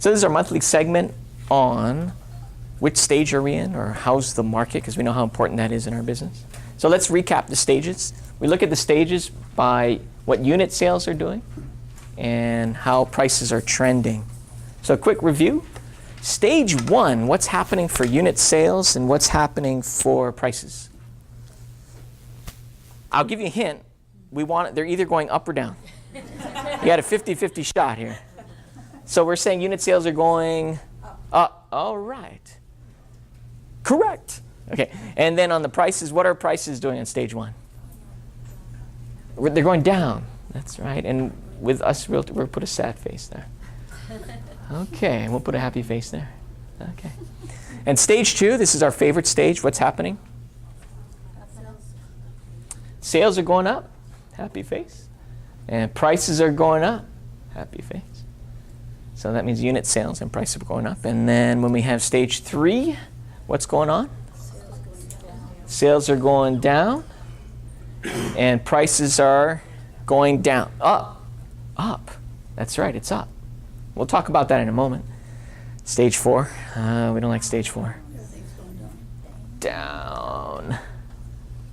So this is our monthly segment on which stage are we in, or how's the market, because we know how important that is in our business. So let's recap the stages. We look at the stages by what unit sales are doing and how prices are trending. So a quick review. Stage 1, what's happening for unit sales and what's happening for prices? I'll give you a hint. They're either going up or down. You got a 50-50 shot here. So we're saying unit sales are going up. All right. Correct. Okay. And then on the prices, what are prices doing on stage 1? They're going down. That's right. And with us, we'll put a sad face there. Okay. And we'll put a happy face there. Okay. And stage 2, this is our favorite stage. What's happening? Sales are going up. Happy face. And prices are going up. Happy face. So that means unit sales and prices are going up. And then when we have stage 3, what's going on? Sales are going down. And prices are going down. Up. Up. That's right, it's up. We'll talk about that in a moment. Stage 4. We don't like stage 4. Down.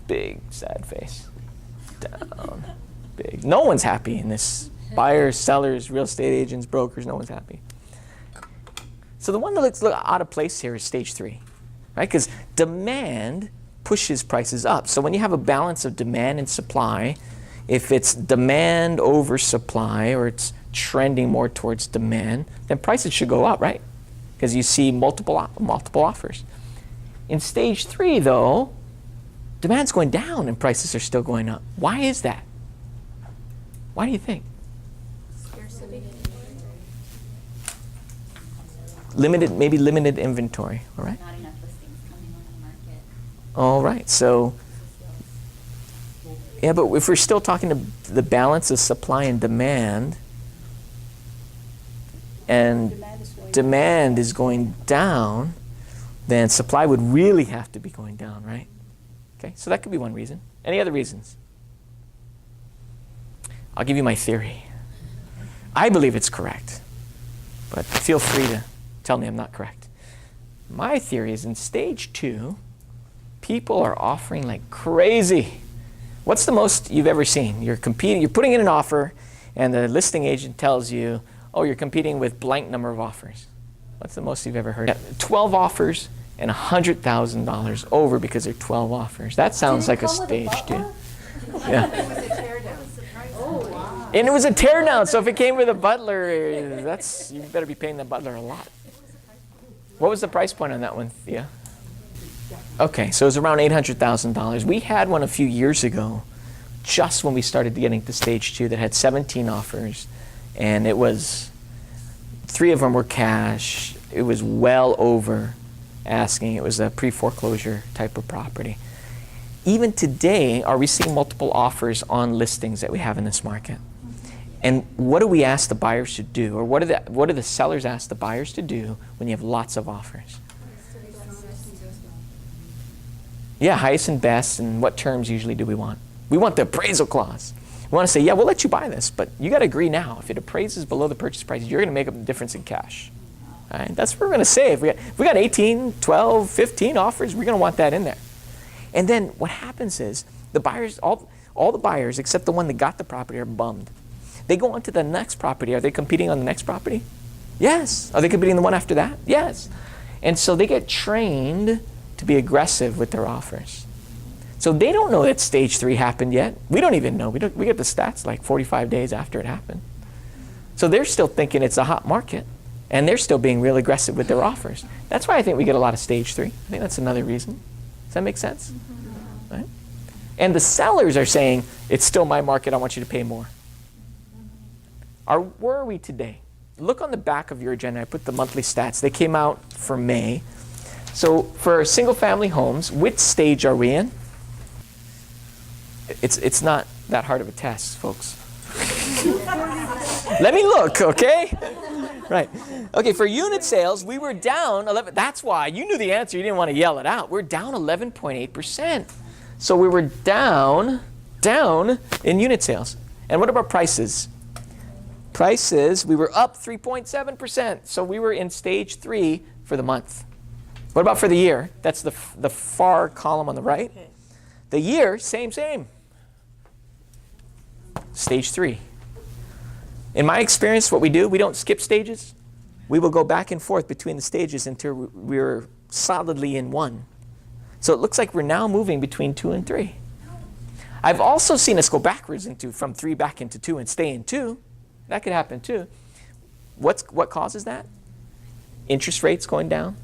Big sad face. Down. Big. No one's happy in this. Buyers, sellers, real estate agents, brokers, no one's happy. So the one that looks out of place here is stage 3, right? Because demand pushes prices up. So when you have a balance of demand and supply, if it's demand over supply or it's trending more towards demand, then prices should go up, right? Because you see multiple offers. In stage 3, though, demand's going down and prices are still going up. Why is that? Why do you think? Maybe limited inventory, all right? Not enough listings coming on the market. All right, so, yeah, but if we're still talking to the balance of supply and demand demand is going down, then supply would really have to be going down, right? Okay, so that could be one reason. Any other reasons? I'll give you my theory. I believe it's correct, but feel free to tell me I'm not correct. My theory is in stage 2, people are offering like crazy. What's the most you've ever seen? You're competing, you're putting in an offer, and the listing agent tells you, oh, you're competing with blank number of offers. What's the most you've ever heard? 12 offers and $100,000 over because there are 12 offers. That sounds like a stage 2. Yeah. It was a teardown. Oh, wow. And it was a teardown, so if it came with a butler, you better be paying the butler a lot. What was the price point on that one, Thea? Okay, so it was around $800,000. We had one a few years ago, just when we started getting to stage 2, that had 17 offers, and it was 3 of them were cash. It was well over asking. It was a pre-foreclosure type of property. Even today, are we seeing multiple offers on listings that we have in this market? And what do we ask the buyers to do, or what do the sellers ask the buyers to do when you have lots of offers? Yeah, highest and best, and what terms usually do we want? We want the appraisal clause. We want to say, yeah, we'll let you buy this, but you got to agree now. If it appraises below the purchase price, you're going to make up the difference in cash. All right? That's what we're going to say. If we got 18, 12, 15 offers, we're going to want that in there. And then what happens is the buyers, all the buyers except the one that got the property are bummed. They go on to the next property. Are they competing on the next property? Yes. Are they competing the one after that? Yes. And so they get trained to be aggressive with their offers. So they don't know that stage 3 happened yet. We don't even know. We get the stats like 45 days after it happened. So they're still thinking it's a hot market, and they're still being real aggressive with their offers. That's why I think we get a lot of stage 3. I think that's another reason. Does that make sense? Mm-hmm. Right? And the sellers are saying, it's still my market, I want you to pay more. Where are we today? Look on the back of your agenda. I put the monthly stats. They came out for May. So for single family homes, which stage are we in? It's not that hard of a test, folks. Let me look, okay? Right. Okay, for unit sales, we were down 11. That's why. You knew the answer. You didn't want to yell it out. We're down 11.8%. So we were down in unit sales. And what about prices? Prices, we were up 3.7%. So we were in stage 3 for the month. What about for the year? That's the far column on the right. Okay. The year, same. Stage 3. In my experience, what we do, we don't skip stages. We will go back and forth between the stages until we're solidly in 1. So it looks like we're now moving between 2 and 3. I've also seen us go backwards from 3 back into 2 and stay in 2. That could happen too. What causes that? Interest rates going down.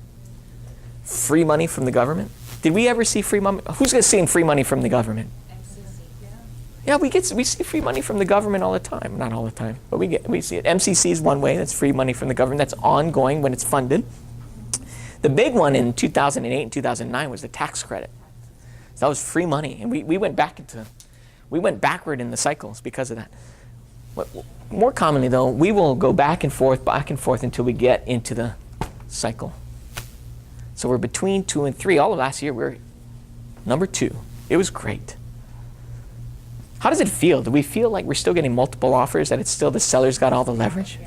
Free money from the government. Did we ever see free money? Who's going to see free money from the government? Yeah, we see free money from the government all the time. Not all the time, but we see it. MCC is one way. That's free money from the government. That's ongoing when it's funded. The big one in 2008 and 2009 was the tax credit. So that was free money, and we went backward in the cycles because of that. More commonly, though, we will go back and forth until we get into the cycle. So we're between 2 and 3. All of last year, we're number 2. It was great. How does it feel? Do we feel like we're still getting multiple offers, that it's still the seller's got all the leverage?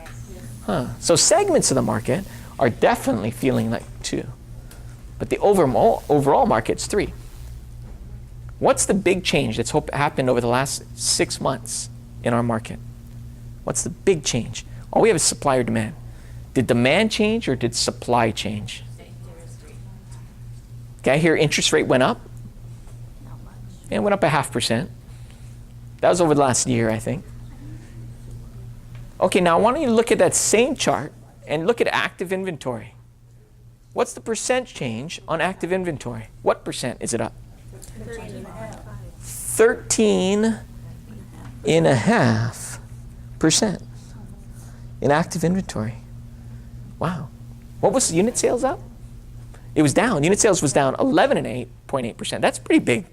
Huh. So segments of the market are definitely feeling like 2. But the overall market's 3. What's the big change that's happened over the last 6 months in our market? What's the big change? All we have is supply or demand. Did demand change or did supply change? Okay, here interest rate went up. It went up 0.5%. That was over the last year, I think. Okay, now I want you to look at that same chart and look at active inventory. What's the percent change on active inventory? What percent is it up? 13.5% in active inventory. Wow. What was the unit sales up? It was down. Unit sales was down 11.8%. That's a pretty big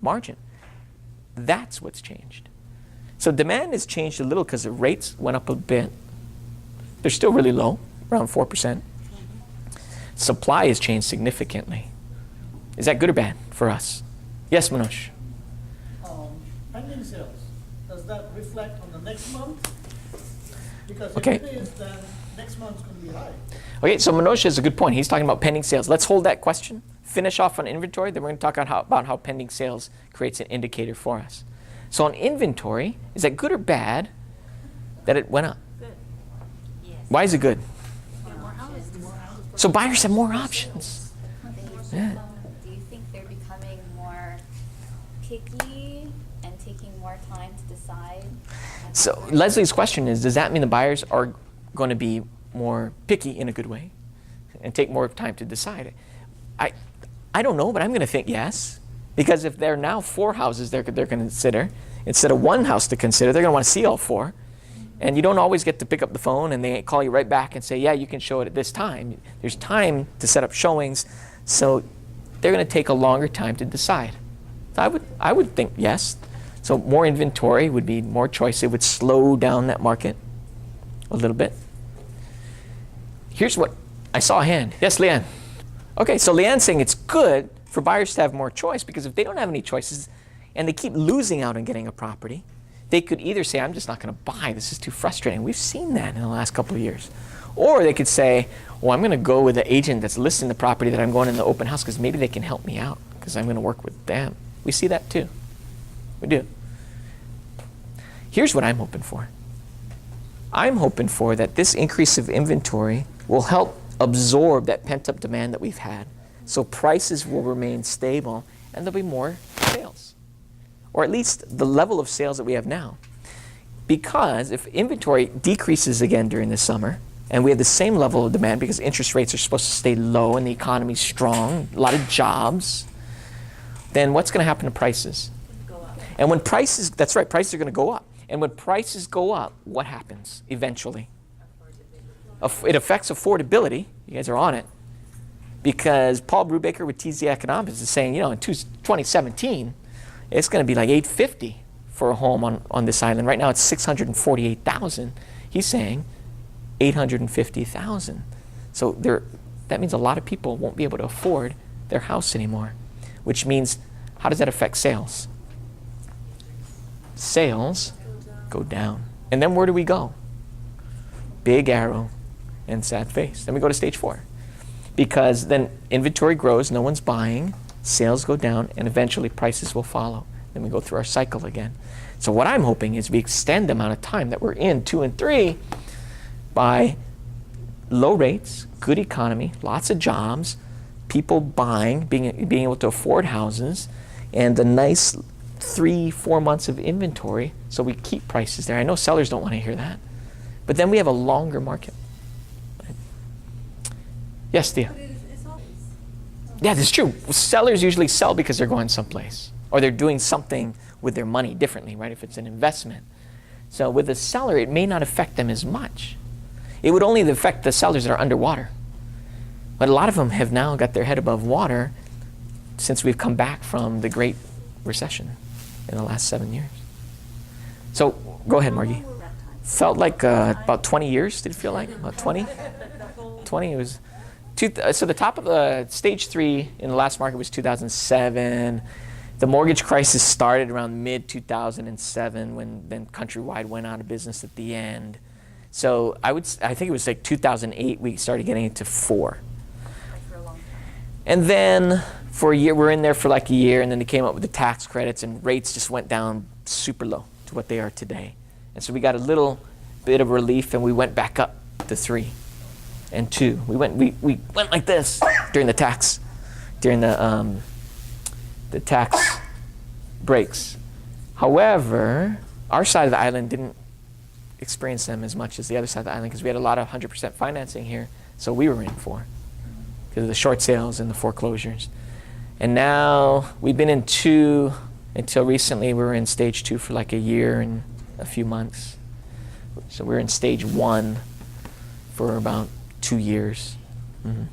margin. That's what's changed. So demand has changed a little because the rates went up a bit. They're still really low, around 4%. Supply has changed significantly. Is that good or bad for us? Yes, Manoj. Pending sales, does that reflect on the next month? Because Okay. if it is, then next month's going to be high. Okay, so Manoj has a good point. He's talking about pending sales. Let's hold that question. Finish off on inventory, then we're going to talk about how pending sales creates an indicator for us. So on inventory, is that good or bad that it went up? Good. Yes. Why is it good? More houses. So buyers have more options. Yeah. Do you think they're becoming more picky and taking more time to decide? So Leslie's question is, does that mean the buyers are going to be more picky in a good way and take more time to decide? I don't know, but I'm going to think yes. Because if there are now 4 houses they're going to consider, instead of 1 house to consider, they're going to want to see all 4. And you don't always get to pick up the phone and they call you right back and say, yeah, you can show it at this time. There's time to set up showings, so they're going to take a longer time to decide. So I would think yes. So more inventory would be more choice. It would slow down that market a little bit. Here's what I saw a hand. Yes, Leanne. Okay, so Leanne's saying it's good for buyers to have more choice, because if they don't have any choices and they keep losing out on getting a property, they could either say, I'm just not going to buy. This is too frustrating. We've seen that in the last couple of years. Or they could say, well, I'm going to go with the agent that's listing the property that I'm going in the open house because maybe they can help me out because I'm going to work with them. We see that too. We do. Here's what I'm hoping for. I'm hoping for that this increase of inventory will help absorb that pent-up demand that we've had, so prices will remain stable and there'll be more sales, or at least the level of sales that we have now. Because if inventory decreases again during the summer and we have the same level of demand because interest rates are supposed to stay low and the economy's strong, a lot of jobs, then what's going to happen to prices? Go up. And when prices, that's right, prices are going to go up. And when prices go up, what happens eventually? It affects affordability. You guys are on it. Because Paul Brubaker with TZ Economics is saying, in 2017, it's going to be like $850 for a home on this island. Right now it's $648,000. He's saying $850,000. So that means a lot of people won't be able to afford their house anymore, which means, how does that affect sales? Sales go down. And then where do we go? big arrow, and sad face. Then we go to stage 4. Because then inventory grows, no one's buying, sales go down, and eventually prices will follow. Then we go through our cycle again. So what I'm hoping is we extend the amount of time that we're in 2 and 3 by low rates, good economy, lots of jobs, people buying, being able to afford houses, and a nice 3-4 months of inventory, so we keep prices there. I know sellers don't want to hear that, but then we have a longer market. Yes, Thea? Yeah, that's true. Sellers usually sell because they're going someplace, or they're doing something with their money differently, right? If it's an investment. So with a seller, it may not affect them as much. It would only affect the sellers that are underwater. But a lot of them have now got their head above water since we've come back from the Great Recession in the last 7 years. So go ahead, Margie. Felt like about 20 years, did it feel like? About 20? 20, it was... So the top of the stage 3 in the last market was 2007. The mortgage crisis started around mid-2007 when then Countrywide went out of business at the end. So I think it was like 2008 we started getting into 4. For a long time. And then for a year, we're in there for like a year, and then they came up with the tax credits, and rates just went down super low to what they are today. And so we got a little bit of relief, and we went back up to 3 and 2. We went like this during the tax breaks. However, our side of the island didn't experience them as much as the other side of the island because we had a lot of 100% financing here, so we were in for because of the short sales and the foreclosures. And now we've been in 2 until recently. We were in stage 2 for like a year and a few months. So we're in stage 1 for about 2 years. Mm-hmm.